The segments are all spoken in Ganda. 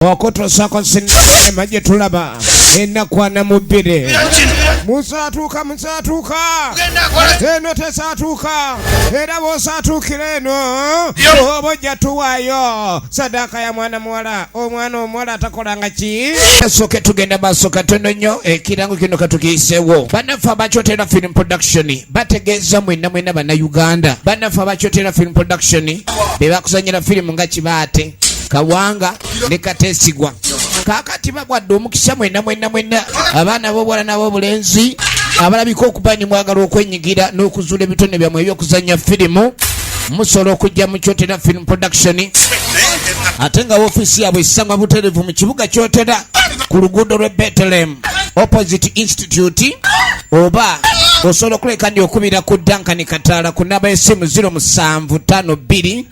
Okoto sako sinne maje tulaba enakwana mubire musatuka eno tesatuka era bosatukira eno obojja tuwayo sadaka ya mwana muwala omuwala atakolanga ki soke tugenda basoka tono nnyo ekirango kino katukiisewo banafa bakyotera film production bategeeza mwena bana Uganda banafa bakyotera film production bebakuzanyira film nga Kibaate Kawanga ne Katesigwa kakati babwadde omukisa mwena abaana b'obwala n'ab'obulenzi abalabika okuba ni mwagala okwenyigira n'okuzuula ebitone byammwe ebyokuzanya firimu musobola okujja mu Kyotera film production ate nga ofiisi yaabwe esangwa butereevu mu kibuga Kyotera ku luguudo lw'e Bethlehem opposite institute oba osobola okuleka ndi okubira ku Duncan Kataala ku namba y'essimu 0752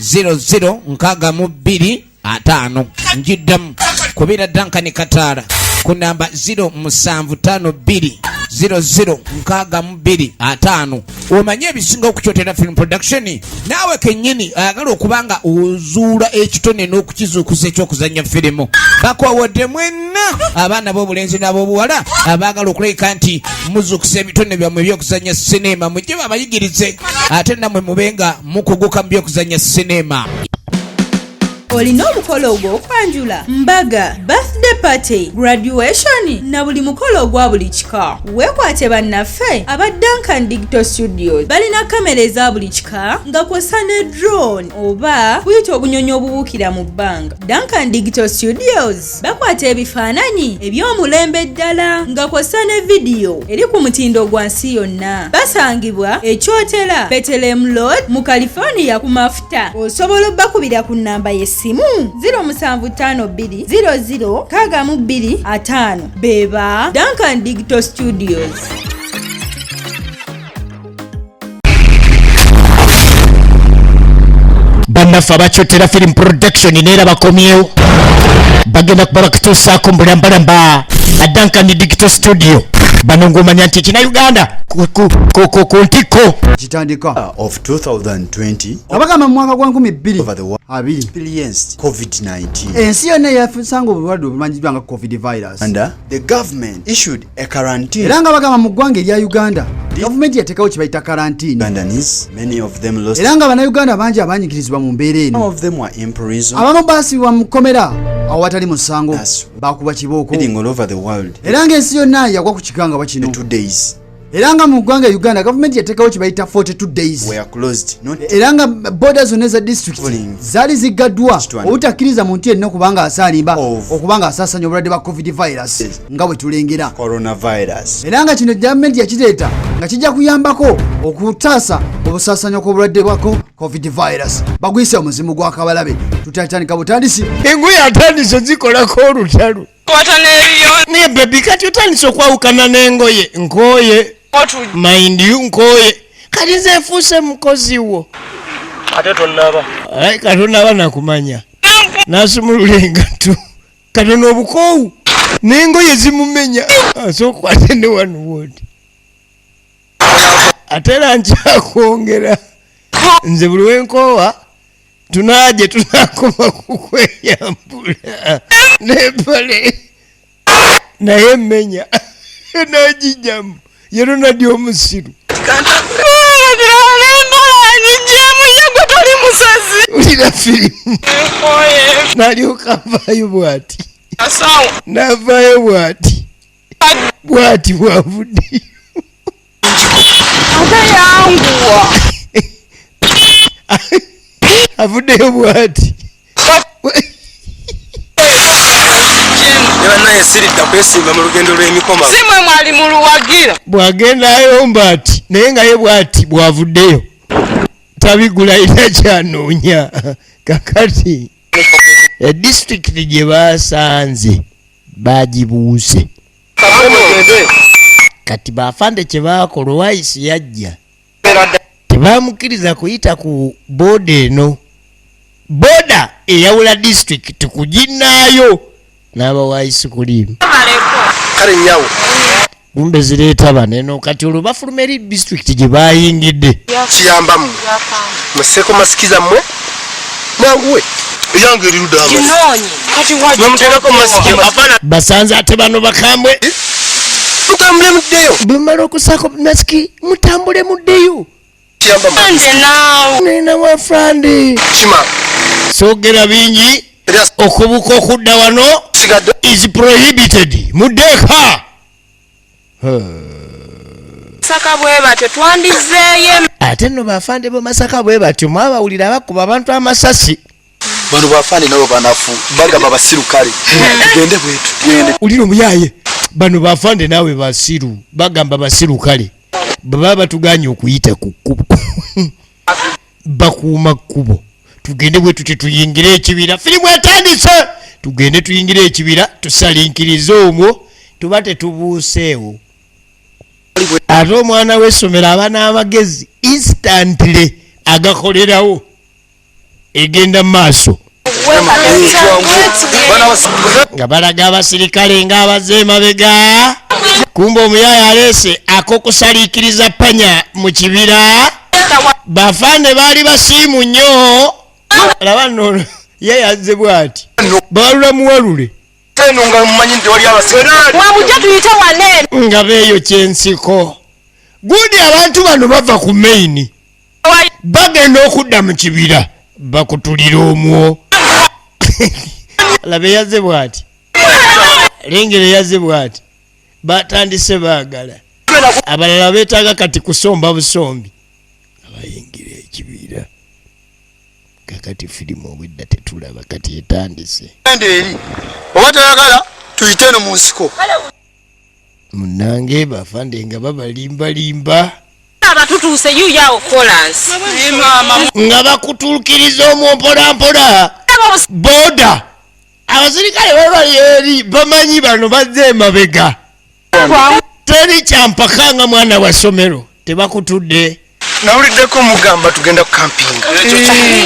0062 njiddamu kubira Duncan Kataala ku namba 0752 0062 omanye ebisinga okukyotera film production naawe kennyini ayagala okubanga ozuula ekitone n'okukizuukusa ekyokuzanya firimu bakwawodde mwenna abaana b'obulenzi n'ab'obuwala abaagala okuleka nti muzuukusa ebitone byammwe ebyokuzanya sinema mujje babayigirize ate nammwe mubenga mukuguka mu byokuzanya sinema. Olina omukolo ogw'okwanjula, mbaga, birthday party, graduation na buli mukolo ogwa buli kika. Weekwate bannaffe aba Duncan Digital Studios balina kamera eza buli kika nga kw'ossa ne drone oba buyita obunyonyi obubuukira mu bbanga. Duncan Digital Studios bakwata ebifaananyi eby'omulembe ddala nga kw'ossa ne vidiyo eri ku mutindo gwa nsi yonna. Basangibwa Ekyotera Bethlehem Road mu California ku mafuta. Osobola obbakubira ku nnamba y'essimu 07520062 beba Duncan Digital Studios. Banafa bakyotera film production neera bakomyewo bagenda kuba bakituusaako mbulambalamba a Duncan Digital Studio bano ng'omanya nti ekina Uganda ku ntiko kitandika of 2020 abagamba mu mwaka gwa 2022 over the world experienced COVID-19. ensi yonna yafusanga obulwadde obumanyibwa nga COVID virus and the government issued a quarantine. era nga bagamba mu ggwanga erya Uganda gavumenti yateekawo kye bayita quarantine. Ugandans, many of them lost. era nga bannayuganda bangi abanyikirizibwa mu mbeera eno. Some of them were in prison. abamu baasibwa mu kkomera awatali musango bakuba kibooko. All over the world. era ng'ensi yonna yagwa ku kikanga bakino 2 days. era nga mu ggwanga Uganda gavumenti yateekawo kye bayita 42 days. Were closed. era nga border zonna eza district zaali ziggaddwa obutakkiriza muntu yenna okubanga asaalimba okubanga asaasanya obulwadde bwa COVID virus nga bwe tulengera coronavirus. era nga kino gavumenti yakireeta nga kijja kuyambako okutaasa obusaasanyo kw'obulwadde bwa COVID virus. bagwise omuzimu gwa kabalabe tutatandika butandisi engoye atandise zikolako olutalo naye bebi kati otandise okwawukana n'engoye nkoye mind you nkoye kati nze nfuuse mukozi wo ate tonnaba katonaba nakumanya nasumulula engatto katono obukoowu n'engoye zimumenya asookwate ne wano woodi ate era nkyakwongera nze buli wenkoowa tunaje tunakoma kukweyambula nepale naye mmenya nagijamu yero nadi omusiru ulira firimu nalyoka avaayo bwati navaayo bwati bwavuddeyo avuddeyo bwati naye siridda kwesimba mu lugendo lw'emikoma simwe mwali mu luwagira bwagendayo mbati naye nga ye bwati bwavuddeyo tabigula ina kyanoonya kakati disitulikiti gye baasanze bagibuuse kati bafande kye baakola owayisi yajja tebamukkiriza kuyita ku booda eno booda eyawula disitulikiti kuginnaayo n'abawayisi kulimu kale nyawo kumbe zireeta baneno kati olwo bafuluma eri disitulikiti gye bayingidde kiyambamu museko masikiza mmwe Mwanguwe. Yange liruda ama. Kinonyi. Kati waje. Mwamuterako masikio. Apana. basanze ate bano bakambwe Mutambule muddeyo. bumala okusako masiki mutambule muddeyo Kiyamba mwa. Nze naawe. nina wafrande Kima. soogera bingi okubuka okudda wano Sigadde. is prohibited muddeeka Saka bwe batyo twandizeeyo. ate nno bafande b'Masaka bwe batyo mwabawulira bakuba abantu amasasi bano bafande nabo banafu bagamba basirukale tugende bwetu tugende ulira omuyaye bano bafande naawe basiru bagamba basiru kale baba batuganye okuyita ku kkubo bakuuma kkubo tugende bwe tuti tuyingire ekibira firimu etandise tugende tuyingire ekibira tusalinkirize omwo tuba tetubuuseewo ate omwana w'essomero aba n'amagezi instantly agakolerawo egenda mu maaso nga balaga abasirikale ng'abaze emabega kumba omuyaya aleese ak'okusaliikiriza panya mu kibira bafande baali basiimu nnyo laba nno ye yazze bw'ati baalula muwalule Teno nga mmanyi nti wali abasirikale. Mwabujja tuyite wanene. nga beeyo kyensiko gundi abantu bano bava ku maini bagenda okudda mu kibira bakutulira omwo labe yazze bw'ati lengere yazze bw'ati batandise baagala abalala beetaaga kati kusomba busombi abayingira ekibira kakati firimu obwedda tetulaba kati etandise eri oba toyagala tuyite no mu nsiko munange bafande nga babalimbalimba Abatutuuse yuyawo kolansi. nga bakutuukiriza omwo mpolampola boda abasirikale babali eri bamanyi bano bazze emabega teri kyampaka nga mwana wa ssomero tebakutudde Nawuliddeko mugamba tugenda ku campinga.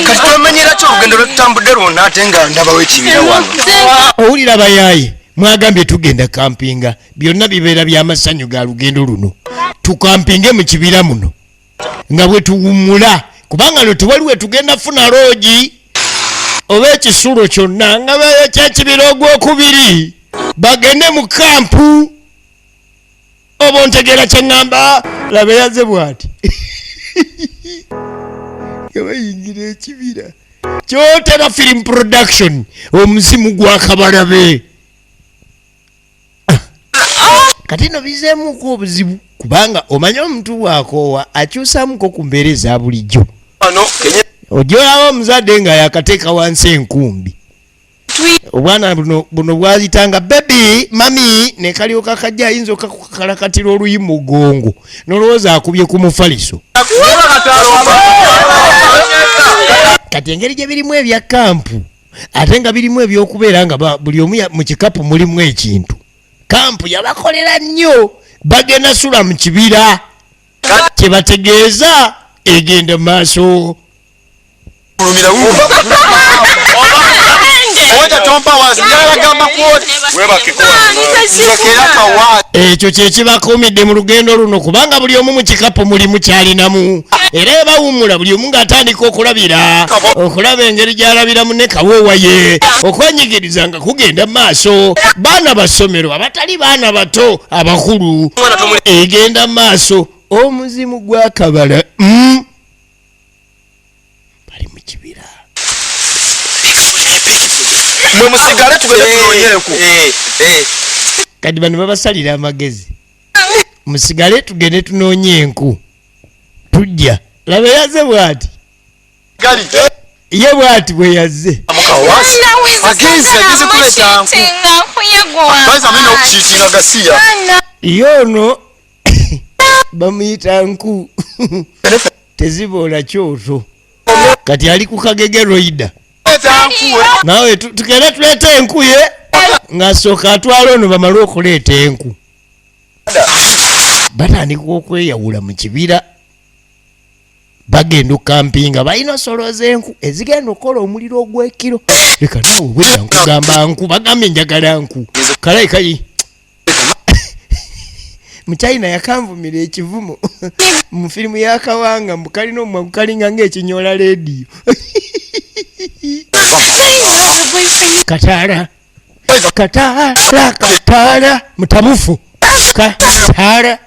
Kati twamenyera ki olugendo lwetutambudde lwonna ate nga ndabawo ekibira wano. owulira bayaye mwagambye tugenda kampinga byonna bibeera by'amasanyu ga lugendo luno tukampinge mu kibira muno nga bwe tuwummula kubanga lwe tewaliwe tugenda funa loogi oba ekisulo kyonna nga beeyo kyekibira ogwokubiri bagende mu kampu oba ontegeera kye ŋŋamba laba yazze bw'ati nga bayingira ekibira kyotera film production omuzimu gwa kabalabe kati no bizeemuko obuzibu kubanga omanya omuntu bwakoowa akyusamuko ku mbeera eza bulijjo Ano kenye ojolawo omuzadde nga yakateeka wansi enkumbi obwana buno bwazitanga bebi mami ne kalyoka kajja ayinza okakukalakatira oluyi mu gongo nolowooza akubye ku mufaliso kati engeri gye birimu ebya kampu ate nga birimu ebyokubeera nga buli omu mu kikapu mulimu ekintu kampu yabakolera nnyo bagenda sula mu kibira kyebategeeza egenda mu maaso kulumira wuba. Oja tompa wazi ngagamba kwoti. Webake kwa. Nzekera kawa. ekyo kyekibakuumidde mu lugendo luno kubanga buli omu mu kikapu mulimu kyalinamu era ebawummula buli omu ng'atandika okulabira okulaba engeri gy'alabiramu ne kawoowa ye okwenyigiriza nga kugenda mu maaso baana basomero abatali baana bato abakulu egenda mu maaso omuzimu gwakabala bali mu kibira Mwe musigale tugende tunoonyeeku. kati bano babasalira amagezi musigale tugende tunoonye enku tujja laba yazze bw'ati Gali. ye bw'ati bwe yazze Mukawasi. Agenze kuleta nku. Baza mimi okukiitinga gasiya. yono bamuyita nku teziboola kyoto kati ali ku kagege roida nawe tugende tuleete enku ye ng'asooka atwala ono bamale okuleeta enku batandika okweyawula mu kibira bagenda okampinga balina solo z'enku ezigenda okukola omuliro ogw'ekiro leka nawe obwedda nkugamba nku bagambye njagala nku kalayi kali mu China yakanvumira ekivumo mu firimu yakawanga mbukalina omwagukalinga ng'ekinyola leediyo Katara mutamufu Katara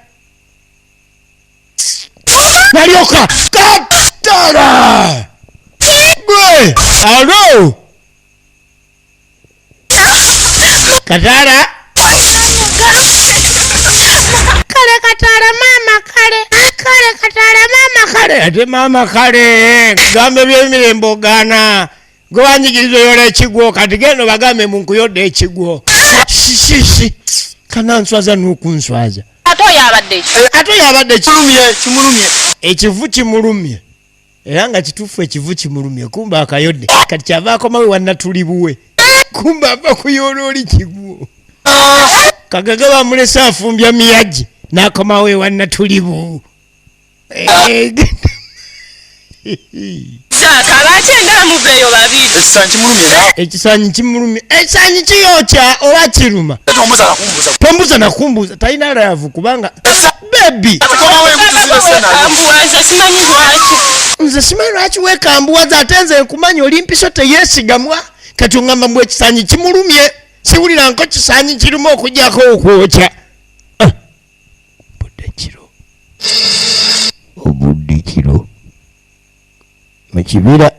Narioka Katara Gwe Alo Katara Kale Katara mama kale Katara mama kale ate mama kale gambe byemirembo gana gwanyigirizo yole ekigwo kati gendo bagambe munkuyodde ekigwo shishi kana nswaza nukunswaza Ato yabadde kimulumye ekivu kimulumye era nga kituufu ekivu kimulumye kumba akayodde kati kyavaako mawe wannatulibuwe kumba ava kuyola oli kigwo kagaga bamulese afumbya miyaji n'akomawe wannatulibu ekisanyi kimulumye ekisanyi kiyokya oba kiruma tombuza nakumbuza talina laavu kubanga bebi nze simanyi lwaki wekambuwaza ate nze nkumanya oli mpiso teyeesigamwa kati oŋŋamba mbw ekisanyi kimulumye siwulira nko kisanyi kiruma okugjako okwokya obudde kiro mu kibira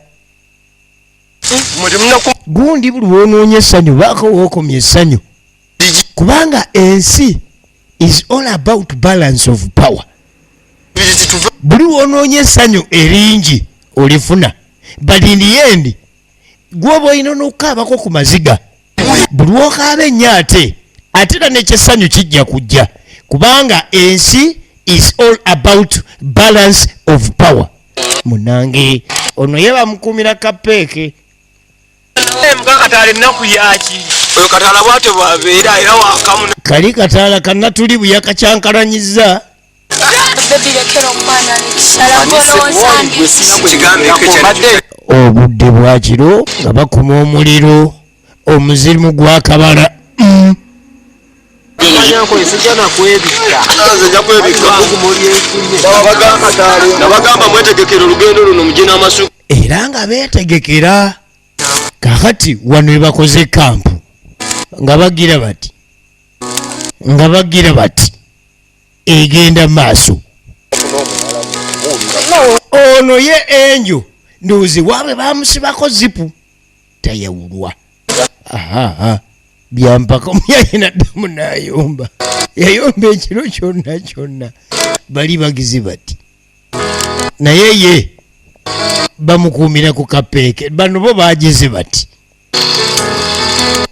gundi buli woonoonya essanyu baako wookomya essanyu kubanga ensi is all about balance of power. Buli woonoonya essanyu eringi olifuna but in the end gwoba olina n'okukaabako ku maziga buli wokaaba ennyo ate era n'ekyesanyu kijja kujja kubanga ensi is all about balance of power. Munange ono ye bamukuumira kapeeke Katala ennaku yaki oyo Katala bwate bwabeera era wakamu kali Katala kannatulibu yakacyankalanyiza obudde bwakiro nga bakuma omuliro omuzimu gwakabala nabagamba mwetegekera olugendo luno mugye n'amasuku era nga beetegekera kakati wano webakoze kampu nga bagira bati egenda maaso ono ye enjo ndowooza waabwe bamusibako zipu tayawulwa byampaka muyayina ddamu nayomba yayomba ekiro kyonna bali bagize bati naye ye bamukuumira ku kapeeke bano bo bagize bati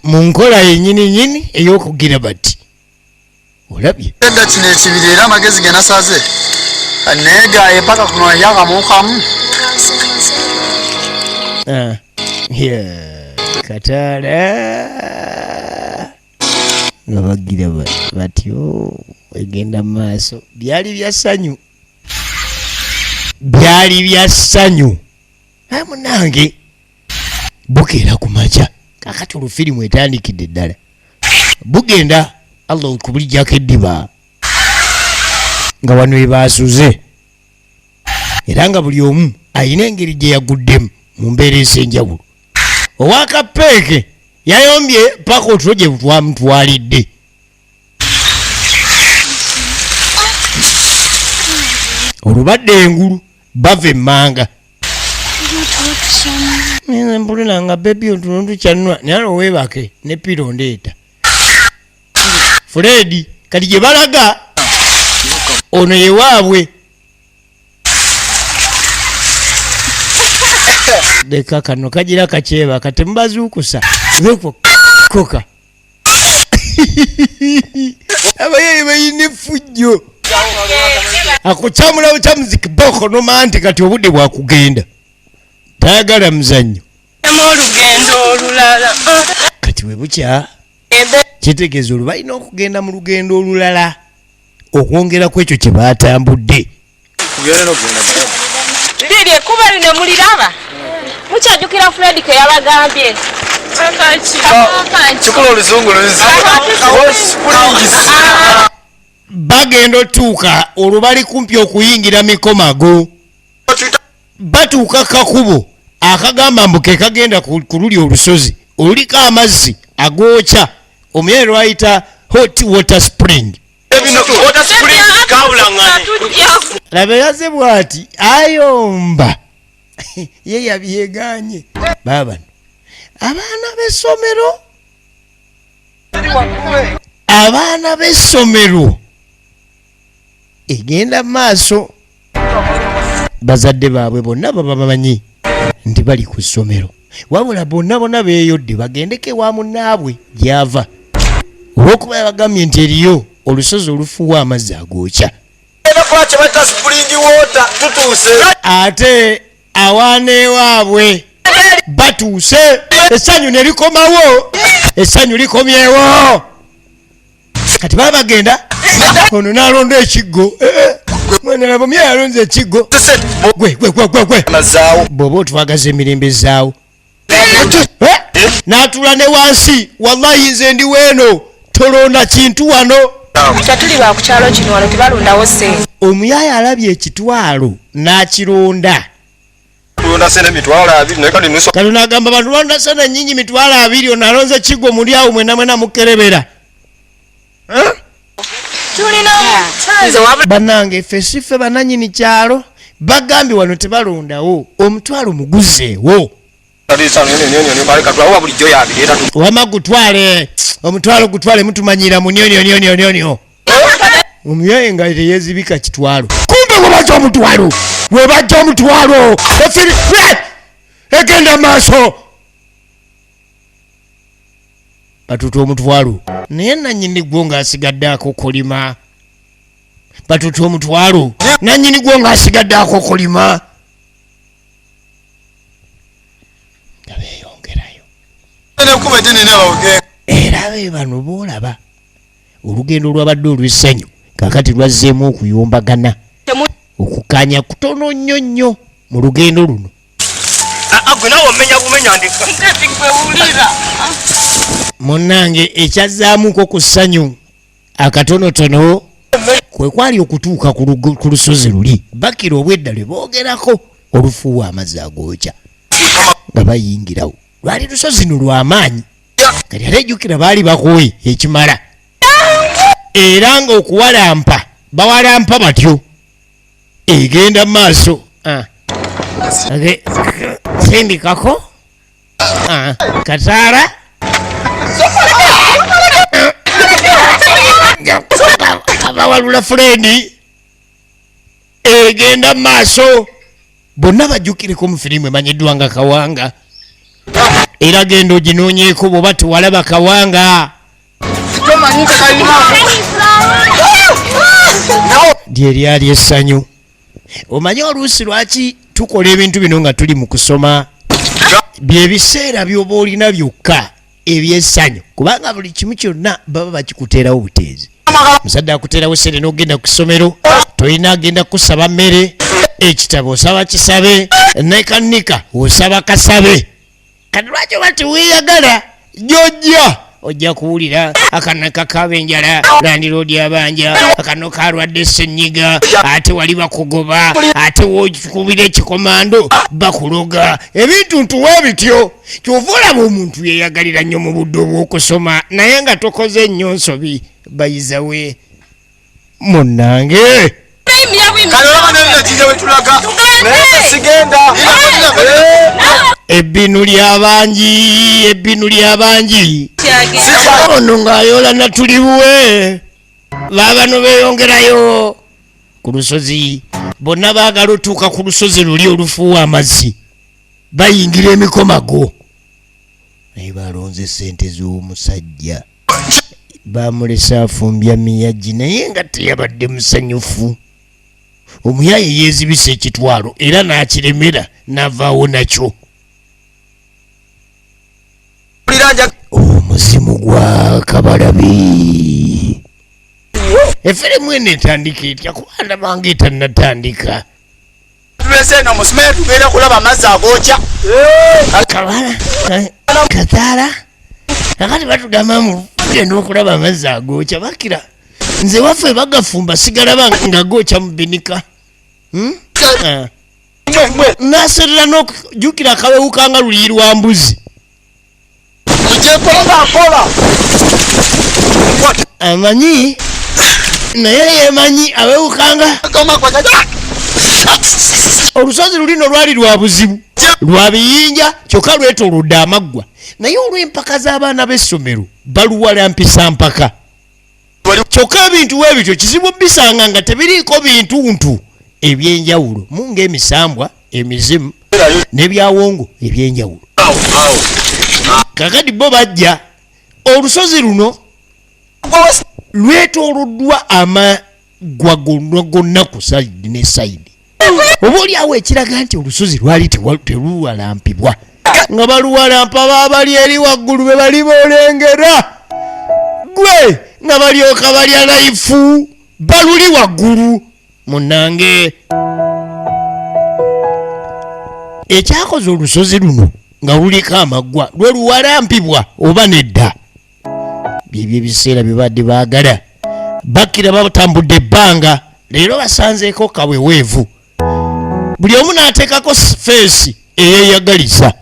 mu nkola yennyini ey'okugira bati olabye edda kino ekibiri era amagezi ge nasaze neegaye paka kuno yakamuukamu Katala nga bagira batyo egenda maaso byali bya ssanyu munange bukeera ku makya kakati olufirimu etandikidde ddala bugenda Allah okubulijjako eddiba nga wano webaasuze era nga buli omu ayina engeri gye yaguddemu mu mbeera ez'enjawulo. Owakapeeke yayombye paka otulo gye twamutwalidde olubadde engulu bava emmanga mpuliranga bebi otuno tukyanwa naye weebake ne piro ndeeta Fredi kati gye balaga ono ye waabwe leka kano kagira kakyeba kati mubazuukusa koka abayeyi bayina effujjo akukyamulawo kya muziki boko noma nti kati obudde bwakugenda tayagala muzannyo olugendo olulala kati we bukya kitegeeza olwo balina okugenda mu lugendo olulala okwongera ku ekyo kye baatambudde liri ekuba lino muliraba mukyajjukira Fred ke yabagambye kikola oluzungu bagenda otuuka olwo bali kumpi okuyingira mikomago batuuka kakubo akagamba mbuke kagenda ku luli olusozi oluliko amazzi agookya omuyayi lwayita hot water spring. Laba yaze bw'ati ayomba ye yabyeganye baba abaana b'essomero egenda maaso bazadde baabwe bonna baba bamanyi nti bali ku ssomero wabula bonna beeyodde bagendeke wa munnaabwe gy'ava olw'okuba bagambye nti eriyo olusozi olufuwa amazzi agookya ate awaana ewaabwe batuuse essanyu ne likomawo essanyu likomyewo kati baba bagenda ono n'alonda ekiggo mwenalaba omuyaya alonze ekiggo gwe bw'oba otwagaza emirembe zaawo n'atula ne wansi wallahi nze ndi weeno tolonda kintu wano tuli ba ku kyalo kino wano tebalondawo ssente. Omuyaya alabye ekitwalo n'akironda kati n'agamba bantu balonda sente nnyingi mitwalo 2 ono alonze ekiggo muli awo mwena mukerebera bannange ffe siffe bannannyini kyalo bagambye wano tebalondawo omutwalo muguzeewo wama gutwale omutwalo gutwale mutumanyira munyonyonyonyonyonyo omuyaye nga teyezibika kitwalo kumbe webajja omutwalo efiri egenda maaso batuta omutwalo naye nannyini gwo ng'asigadde akokolima batuta omutwalo nannyini gwo ng'asigadde akokolima nga beeyongerayo era be bano boolaba olugendo lwabadde olw'essanyu kakati lwazzeemu okuyombagana okukanya kutono nnyo nnyo mu lugendo luno munnange ekyazzaamuko ku ssanyu akatonotono kwe kwali okutuuka ku lusozi luli bakira obwedda lwe boogerako olufuuwa amazzi agookya nga bayingirawo lwali lusozi no lw'amaanyi kati ate ejjukira baali bakoye ekimala era nga okuwalampa bawalampa batyo egenda mu maaso sindikako kataala abawalula fulendi egenda mu maaso bonna bajjukireko mu firimu emanyiddwa nga Kawanga era genda oginoonyeeko bw'oba tewalaba Kawanga lyeryali essanyu. Omanyi oluusi lwaki tukola ebintu bino nga tuli mu kusoma byebiseera by'oba olina byokka ebyessanyu kubanga buli kimu kyonna baba bakikuteerawo buteezi. Musadde akuteerawo essere n'ogenda ku ssomero tolina agenda kusaba mmere ekitabo osaba kisabe nekanika osaba kasabe kati lwaki oba teweeyagala gy'ojja ojja kuwulira akana kakaba enjala landiroodi abanja akano kalwadde ssenyiga ate wali bakugoba ate wokikubira ekikomando bakuloga ebintu ntuwa bityo kyova olaba omuntu yeeyagalira nnyo mu budde obw'okusoma naye nga tokoze nnyo nsobi bayizawe munnange ebbinu lyabangi ono ng'ayoola natuli buwe baabano beeyongerayo ku lusozi bonna baagala otuuka ku lusozi luli olufuuwa amazzi bayingira emikomago naye balonze sente z'omusajja bamulese afumbya miyagi naye nga teyabadde musanyufu. Omuyaye yeezibisa ekitwalo era n'akiremera n'avaawo nakyo. Omuzimu gwa Kabalabi. Efirimu eno etandika etya kubanda bange etannatandika. Kataala kakati batugamba genda okulaba amazzi agookya bakira nze waffe bagafumba sigalaba nga gookya mu binika naserera n'okujjukira akawewuka nga luli lwa mbuzi amanyi naye yemanyi awewukanga olusozi lulino lwali lwa buzibu lwa biyinja kyokka lwetoolodde amaggwa naye olw'empaka z'abaana b'essomero baluwalampisa mpaka kyokka ebintu weebityo kizibu bisanga nga tebiriiko bintuntu ebyenjawulo ng'emisambwa emizimu n'ebyawongo ebyenjawulo kakati bo bajja olusozi luno lwetooloddwa amaggwa gonna ku sayidi ne sayidi oba oliawo ekiraga nti olusozi lwali teluwalampibwa nga baluwalampa baabali eri waggulu be bali boolengera gwe nga balyoka balya layifu baluli waggulu munange ekyakoze olusozi luno nga luliko amaggwa lwe luwalampibwa oba nedda byebyo ebiseera bibadde baagala bakira batambudde ebbanga leero basanzeeko kabweweevu buli omu n'ateekako feesi eyeeyagaliza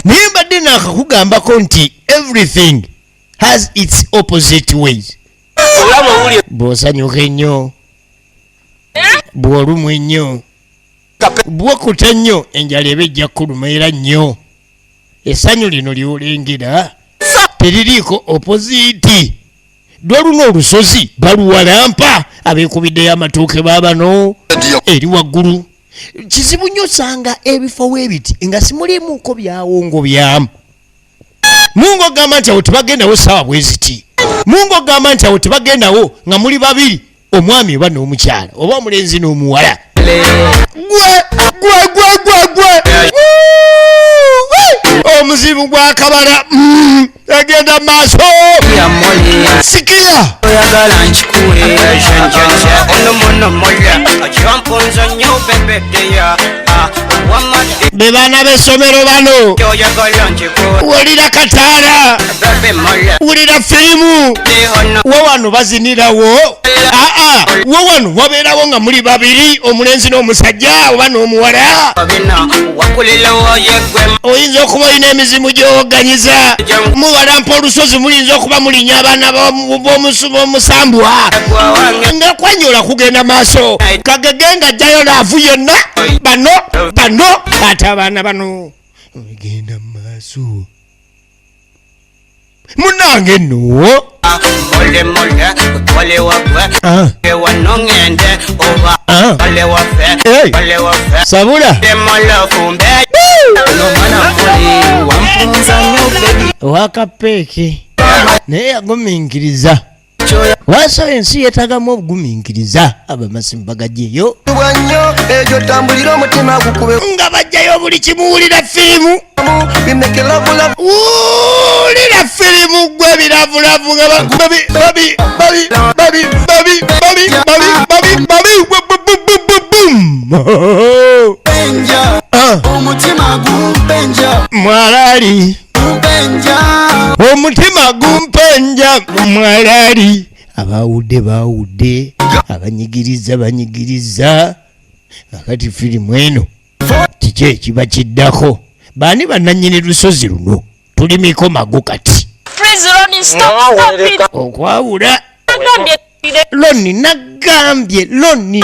naye mbadde naakakugambako nti everything has its opposite ways bw'osanyuka ennyo bw'olumwa ennyo bw'okuta ennyo enjala eba ejja kulumaira nnyo essanyu lino ly'olengera teririiko opoziti lwe luno olusozi baluwalampa abeekubiddeyo amatooke baabano eri waggulu kizibu nnyo osanga ebifo weebiti nga simulimuuko byawongo byamu mungu ogamba nti awo tebagendawo saawa bwe ziti mungu ogamba nti awo tebagendawo nga muli babiri omwami oba n'omukyala oba omulenzi n'omuwala gwe omuzimu gwa kabala agenda maaso sikia be baana b'essomero bano wulira kataala wulira firimu wo wano bazinirawo wo wano wabeerawo nga muli babiri omulenzi n'omusajja oba n'omuwala oyinza okuba olina emizimu gyowoganyiza muwalampa olusozi mulinza okuba mulinya abaana b'omusambwa nga kwanyola kugenda maaso kagege nga jjayo laavu yonna bano ate abaana bano genda maaso munange nno sabula wakapeeke naye yagumingiriza waasaba ensi yeetagamu obugumingiriza abamasimu bagajjeyo nga bajjayo buli kimuwulira firimu wulira firimu gwe biravulavu mwalali omutima gumpenja mwalali abawudde abanyigiriza akati firimu eno kiki ekiba kiddako baani bannannyini lusozi luno tulimiko magu kati okwawula loni nagambye loni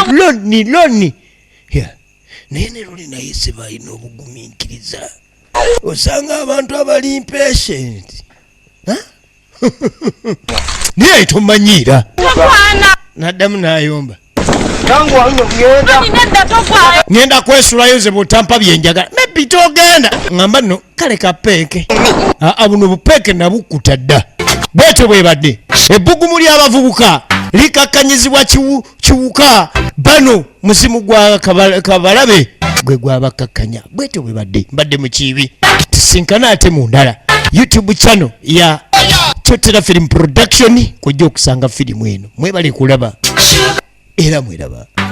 naye ne luli naye se balina obugumiikiriza osanga abantu abali impatient naye tomanyiira naddamu n'ayomba ngenda kwesulayo nze bw'otampa byenjagala maybe togenda ngamba nno kale kapeeke buno bupeeke nabukkuta dda bwetyo bwebadde ebbugumu ly'abavubuka likakkanyizibwa kiwuka bano muzimu gwa kabalabe gwe gwabakakkanya bwetyo bwebadde mbadde mu kiibi tusinkana ate mu ndala YouTube channel ya Chotera Film Production kujja okusanga firimu eno mwebale kulaba era mweraba.